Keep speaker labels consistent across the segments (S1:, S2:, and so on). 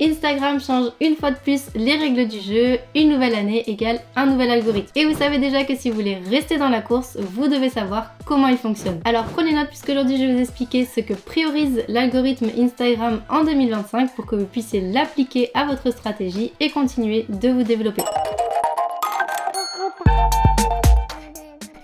S1: Instagram change une fois de plus les règles du jeu, une nouvelle année égale un nouvel algorithme. Et vous savez déjà que si vous voulez rester dans la course, vous devez savoir comment il fonctionne. Alors prenez note puisqu'aujourd'hui je vais vous expliquer ce que priorise l'algorithme Instagram en 2025 pour que vous puissiez l'appliquer à votre stratégie et continuer de vous développer.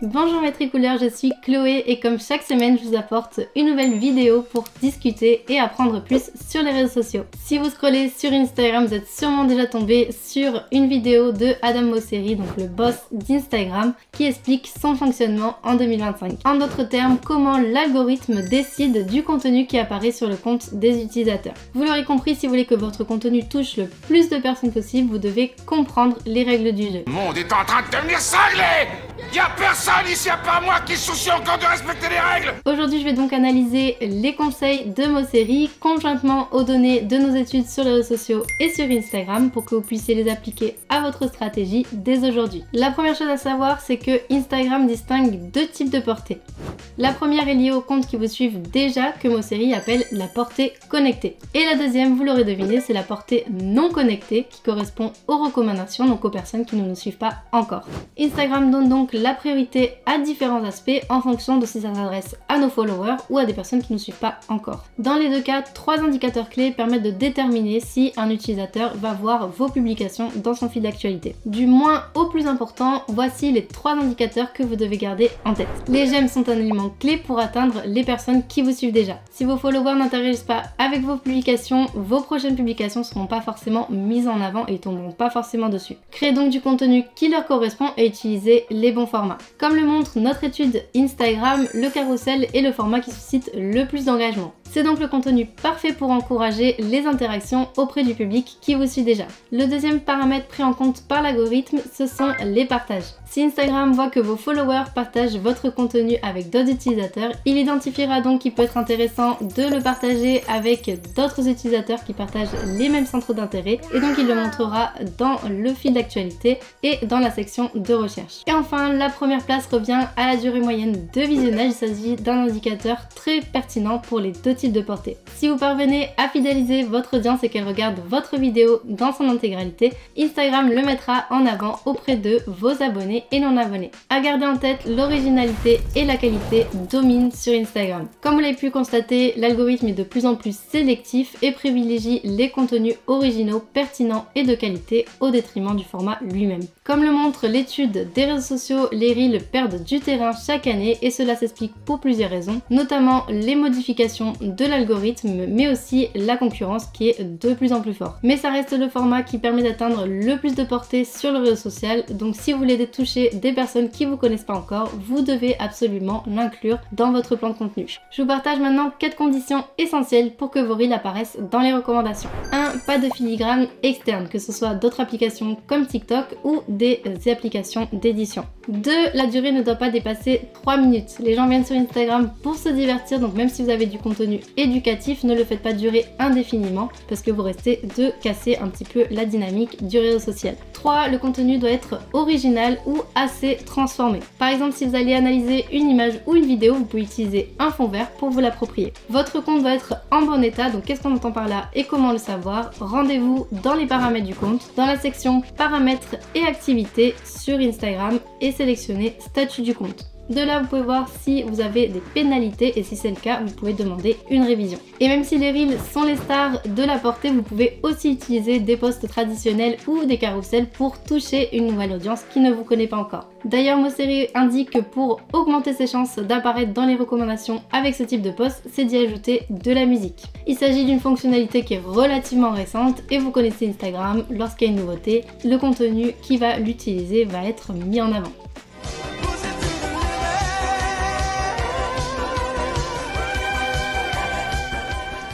S1: Bonjour mes tricouleurs, je suis Chloé et comme chaque semaine je vous apporte une nouvelle vidéo pour discuter et apprendre plus sur les réseaux sociaux. Si vous scrollez sur Instagram, vous êtes sûrement déjà tombé sur une vidéo de Adam Mosseri, donc le boss d'Instagram, qui explique son fonctionnement en 2025. En d'autres termes, comment l'algorithme décide du contenu qui apparaît sur le compte des utilisateurs. Vous l'aurez compris, si vous voulez que votre contenu touche le plus de personnes possible, vous devez comprendre les règles du jeu.
S2: Le monde est en train de devenir cinglé! Y'a personne ici à part moi qui soucie encore de respecter les règles!
S1: Aujourd'hui, je vais donc analyser les conseils de Mosseri conjointement aux données de nos études sur les réseaux sociaux et sur Instagram pour que vous puissiez les appliquer à votre stratégie dès aujourd'hui. La première chose à savoir, c'est que Instagram distingue deux types de portées. La première est liée aux comptes qui vous suivent déjà, que Mosseri appelle la portée connectée. Et la deuxième, vous l'aurez deviné, c'est la portée non connectée qui correspond aux recommandations, donc aux personnes qui ne nous suivent pas encore. Instagram donne donc la priorité à différents aspects en fonction de si ça s'adresse à nos followers ou à des personnes qui ne nous suivent pas encore. Dans les deux cas, trois indicateurs clés permettent de déterminer si un utilisateur va voir vos publications dans son fil d'actualité. Du moins au plus important, voici les trois indicateurs que vous devez garder en tête. Les j'aime sont un élément clé pour atteindre les personnes qui vous suivent déjà. Si vos followers n'interagissent pas avec vos publications, vos prochaines publications ne seront pas forcément mises en avant et ne tomberont pas forcément dessus. Créez donc du contenu qui leur correspond et utilisez les bons formats. Comme le montre notre étude Instagram, le carrousel est le format qui suscite le plus d'engagement. C'est donc le contenu parfait pour encourager les interactions auprès du public qui vous suit déjà. Le deuxième paramètre pris en compte par l'algorithme, ce sont les partages. Si Instagram voit que vos followers partagent votre contenu avec d'autres utilisateurs, il identifiera donc qu'il peut être intéressant de le partager avec d'autres utilisateurs qui partagent les mêmes centres d'intérêt et donc il le montrera dans le fil d'actualité et dans la section de recherche. Et enfin, la première place revient à la durée moyenne de visionnage. Il s'agit d'un indicateur très pertinent pour les deux types de portée. Si vous parvenez à fidéliser votre audience et qu'elle regarde votre vidéo dans son intégralité, Instagram le mettra en avant auprès de vos abonnés et non abonnés. À garder en tête, l'originalité et la qualité dominent sur Instagram. Comme vous l'avez pu constater, l'algorithme est de plus en plus sélectif et privilégie les contenus originaux, pertinents et de qualité au détriment du format lui-même. Comme le montre l'étude des réseaux sociaux, les Reels perdent du terrain chaque année et cela s'explique pour plusieurs raisons, notamment les modifications de l'algorithme mais aussi la concurrence qui est de plus en plus forte. Mais ça reste le format qui permet d'atteindre le plus de portée sur le réseau social, donc si vous voulez toucher des personnes qui vous connaissent pas encore, vous devez absolument l'inclure dans votre plan de contenu. Je vous partage maintenant 4 conditions essentielles pour que vos Reels apparaissent dans les recommandations. 1. Pas de filigrane externe, que ce soit d'autres applications comme TikTok ou des applications d'édition. 2. La durée ne doit pas dépasser 3 minutes. Les gens viennent sur Instagram pour se divertir, donc même si vous avez du contenu éducatif, ne le faites pas durer indéfiniment parce que vous restez de casser un petit peu la dynamique du réseau social. 3. Le contenu doit être original ou assez transformé. Par exemple, si vous allez analyser une image ou une vidéo, vous pouvez utiliser un fond vert pour vous l'approprier. Votre compte doit être en bon état, donc qu'est-ce qu'on entend par là et comment le savoir? Rendez-vous dans les paramètres du compte, dans la section paramètres et activités sur Instagram et sélectionnez statut du compte. De là, vous pouvez voir si vous avez des pénalités et si c'est le cas, vous pouvez demander une révision. Et même si les Reels sont les stars de la portée, vous pouvez aussi utiliser des posts traditionnels ou des carousels pour toucher une nouvelle audience qui ne vous connaît pas encore. D'ailleurs, Mosseri indique que pour augmenter ses chances d'apparaître dans les recommandations avec ce type de post, c'est d'y ajouter de la musique. Il s'agit d'une fonctionnalité qui est relativement récente et vous connaissez Instagram, lorsqu'il y a une nouveauté, le contenu qui va l'utiliser va être mis en avant.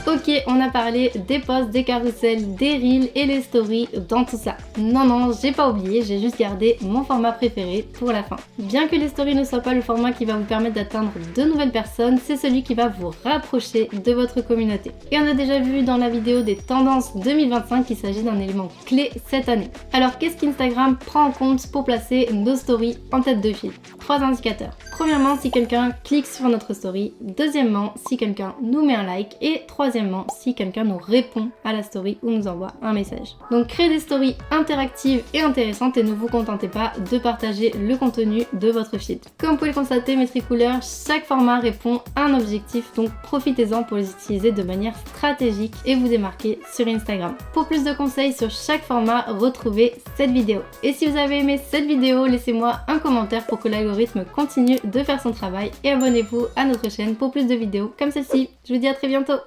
S1: Ok, on a parlé des posts, des carousels, des reels et les stories dans tout ça. Non, j'ai pas oublié, j'ai juste gardé mon format préféré pour la fin. Bien que les stories ne soient pas le format qui va vous permettre d'atteindre de nouvelles personnes, c'est celui qui va vous rapprocher de votre communauté. Et on a déjà vu dans la vidéo des tendances 2025 qu'il s'agit d'un élément clé cette année. Alors qu'est-ce qu'Instagram prend en compte pour placer nos stories en tête de file? 3 indicateurs. Premièrement, si quelqu'un clique sur notre story. Deuxièmement, si quelqu'un nous met un like. Et troisièmement, si quelqu'un nous répond à la story ou nous envoie un message. Donc créez des stories interactives et intéressantes et ne vous contentez pas de partager le contenu de votre feed. Comme vous pouvez le constater, mes tricouleurs, chaque format répond à un objectif, donc profitez-en pour les utiliser de manière stratégique et vous démarquer sur Instagram. Pour plus de conseils sur chaque format, retrouvez cette vidéo. Et si vous avez aimé cette vidéo, laissez-moi un commentaire pour que l'algorithme continue de faire son travail et abonnez-vous à notre chaîne pour plus de vidéos comme celle-ci. Je vous dis à très bientôt.